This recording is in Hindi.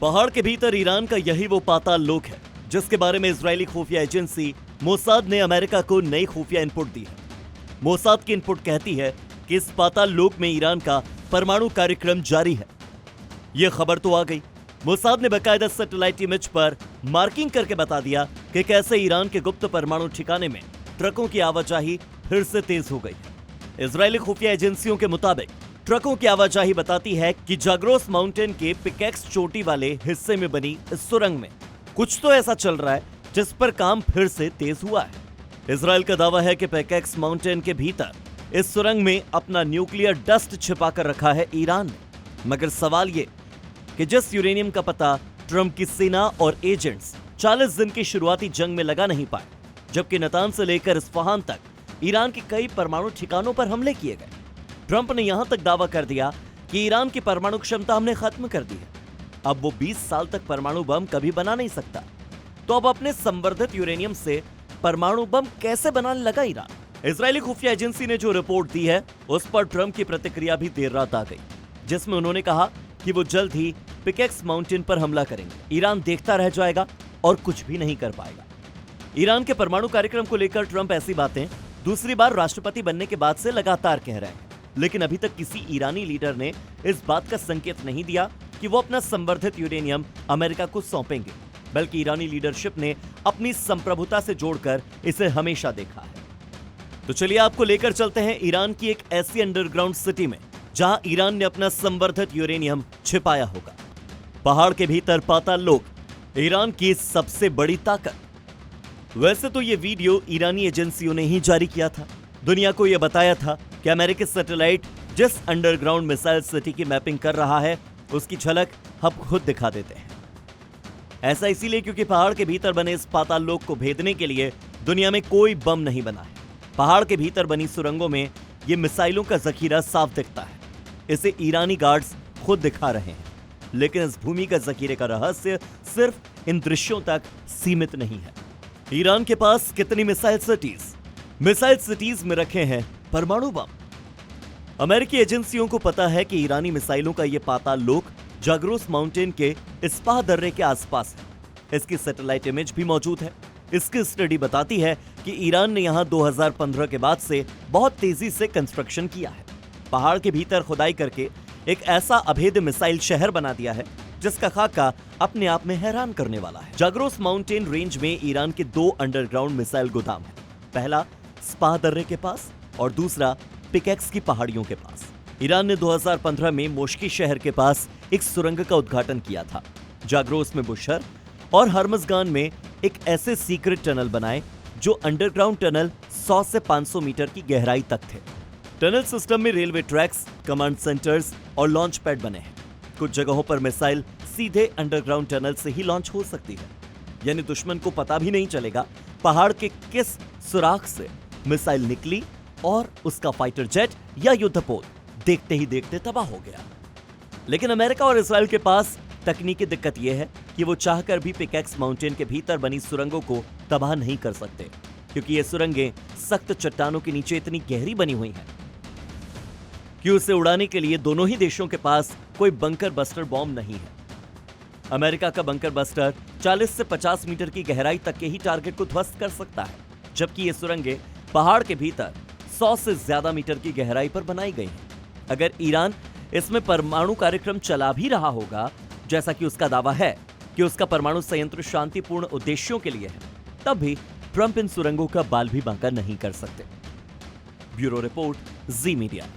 पहाड़ के भीतर ईरान का यही वो पाताल लोक है जिसके बारे में इजरायली खुफिया एजेंसी मोसाद ने अमेरिका को नई खुफिया इनपुट दी है। मोसाद की इनपुट कहती है कि इस पाताल लोक में ईरान का परमाणु कार्यक्रम जारी है। यह खबर तो आ गई। मोसाद ने बाकायदा सैटेलाइट इमेज पर मार्किंग करके बता दिया कि कैसे ईरान के गुप्त परमाणु ठिकाने में ट्रकों की आवाजाही फिर से तेज हो गई है। इजरायली खुफिया एजेंसियों के मुताबिक ट्रकों की आवाजाही बताती है कि जाग्रोस माउंटेन के पिकेक्स चोटी वाले हिस्से में बनी इस सुरंग में कुछ तो ऐसा चल रहा है जिस पर काम फिर से तेज हुआ है। इजराइल का दावा है कि पिकेक्स माउंटेन के भीतर इस सुरंग में अपना न्यूक्लियर डस्ट छिपा कर रखा है ईरान ने। मगर सवाल ये कि जिस यूरेनियम का पता ट्रंप की सेना और एजेंट्स 40 दिन की शुरुआती जंग में लगा नहीं पाए, जबकि नतान से लेकर इस्फहान तक ईरान के कई परमाणु ठिकानों पर हमले किए गए। ट्रंप ने यहां तक दावा कर दिया कि ईरान की परमाणु क्षमता हमने खत्म कर दी है, अब वो 20 साल तक परमाणु बम कभी बना नहीं सकता। तो अब अपने संवर्धित यूरेनियम से परमाणु बम कैसे बनाने लगा ईरान? इजरायली खुफिया एजेंसी ने जो रिपोर्ट दी है उस पर ट्रंप की प्रतिक्रिया भी देर रात आ गई, जिसमें उन्होंने कहा कि वो जल्द ही पिकेक्स माउंटेन पर हमला करेंगे। ईरान देखता रह जाएगा और कुछ भी नहीं कर पाएगा। ईरान के परमाणु कार्यक्रम को लेकर ट्रंप ऐसी बातें दूसरी बार राष्ट्रपति बनने के बाद से लगातार कह रहे हैं, लेकिन अभी तक किसी ईरानी लीडर ने इस बात का संकेत नहीं दिया कि वो अपना संवर्धित यूरेनियम अमेरिका को सौंपेंगे, बल्कि ईरानी लीडरशिप ने अपनी संप्रभुता से जोड़कर इसे हमेशा देखा है। तो चलिए आपको लेकर चलते हैं ईरान की एक ऐसी अंडरग्राउंड सिटी में जहां ईरान ने अपना संवर्धित यूरेनियम छिपाया होगा। पहाड़ के भीतर पाताल लोक, ईरान की सबसे बड़ी ताकत। वैसे तो ये वीडियो ईरानी एजेंसियों ने ही जारी किया था। दुनिया को यह बताया था कि अमेरिकी सैटेलाइट जिस अंडरग्राउंड मिसाइल सिटी की मैपिंग कर रहा है उसकी झलक हम खुद दिखा देते हैं। ऐसा इसीलिए क्योंकि पहाड़ के भीतर बने इस पाताल लोक को भेदने के लिए दुनिया में कोई बम नहीं बना है। पहाड़ के भीतर बनी सुरंगों में ये मिसाइलों का जखीरा साफ दिखता है। इसे ईरानी गार्ड्स खुद दिखा रहे हैं, लेकिन इस भूमि का जखीरे का रहस्य सिर्फ इन दृश्यों तक सीमित नहीं है। ईरान के पास कितनी मिसाइल सिटीज में रखे हैं परमाणु बम। अमेरिकी एजेंसियों को पता है कि ईरानी मिसाइलों का यह पाताल लोक जाग्रोस माउंटेन के इस्पाह दर्रे के आसपास है। इसकी सैटेलाइट इमेज भी मौजूद है। इसकी स्टडी बताती है कि ईरान ने यहां 2015 के बाद से बहुत तेजी से कंस्ट्रक्शन किया है। पहाड़ के भीतर खुदाई करके एक ऐसा अभेद्य मिसाइल शहर बना दिया है जिसका खाका अपने आप में हैरान करने वाला है। जाग्रोस माउंटेन रेंज में ईरान के 2 अंडरग्राउंड मिसाइल गोदाम है। पहला स्पाह दर्रे के पास और दूसरा पिकेक्स की पहाड़ियों के पास। ईरान ने 2015 में मोश्की शहर के पास एक सुरंग का उद्घाटन किया था। जाग्रोस में बुशहर और हरमजगान में एक ऐसे सीक्रेट टनल बनाए जो अंडरग्राउंड टनल 100 से 500 मीटर की गहराई तक थे। टनल सिस्टम में रेलवे ट्रैक्स, कमांड सेंटर्स और लॉन्च पैड बने हैं। कुछ जगहों पर मिसाइल सीधे अंडरग्राउंड टनल से ही लॉन्च हो सकती है, यानी दुश्मन को पता भी नहीं चलेगा पहाड़ के किस सुराख से मिसाइल निकली और उसका फाइटर जेट या युद्धपोत देखते ही देखते तबाह हो गया। लेकिन अमेरिका और इजराइल के पास तकनीकी दिक्कत यह है कि वो चाहकर भी पिकेक्स माउंटेन के भीतर बनी सुरंगों को तबाह नहीं कर सकते, क्योंकि ये सुरंगें सख्त चट्टानों के नीचे इतनी गहरी बनी हुई हैं कि उसे उड़ाने के लिए दोनों ही देशों के पास कोई बंकर बस्टर बॉम्ब नहीं है। अमेरिका का बंकर बस्टर 40 से 50 मीटर की गहराई तक के ही टारगेट को ध्वस्त कर सकता है, जबकि ये सुरंगें पहाड़ के भीतर 100 से ज्यादा मीटर की गहराई पर बनाई गई हैं। अगर ईरान इसमें परमाणु कार्यक्रम चला भी रहा होगा, जैसा कि उसका दावा है कि उसका परमाणु संयंत्र शांतिपूर्ण उद्देश्यों के लिए है, तब भी ट्रंप इन सुरंगों का बाल भी बांका नहीं कर सकते। ब्यूरो रिपोर्ट, जी मीडिया।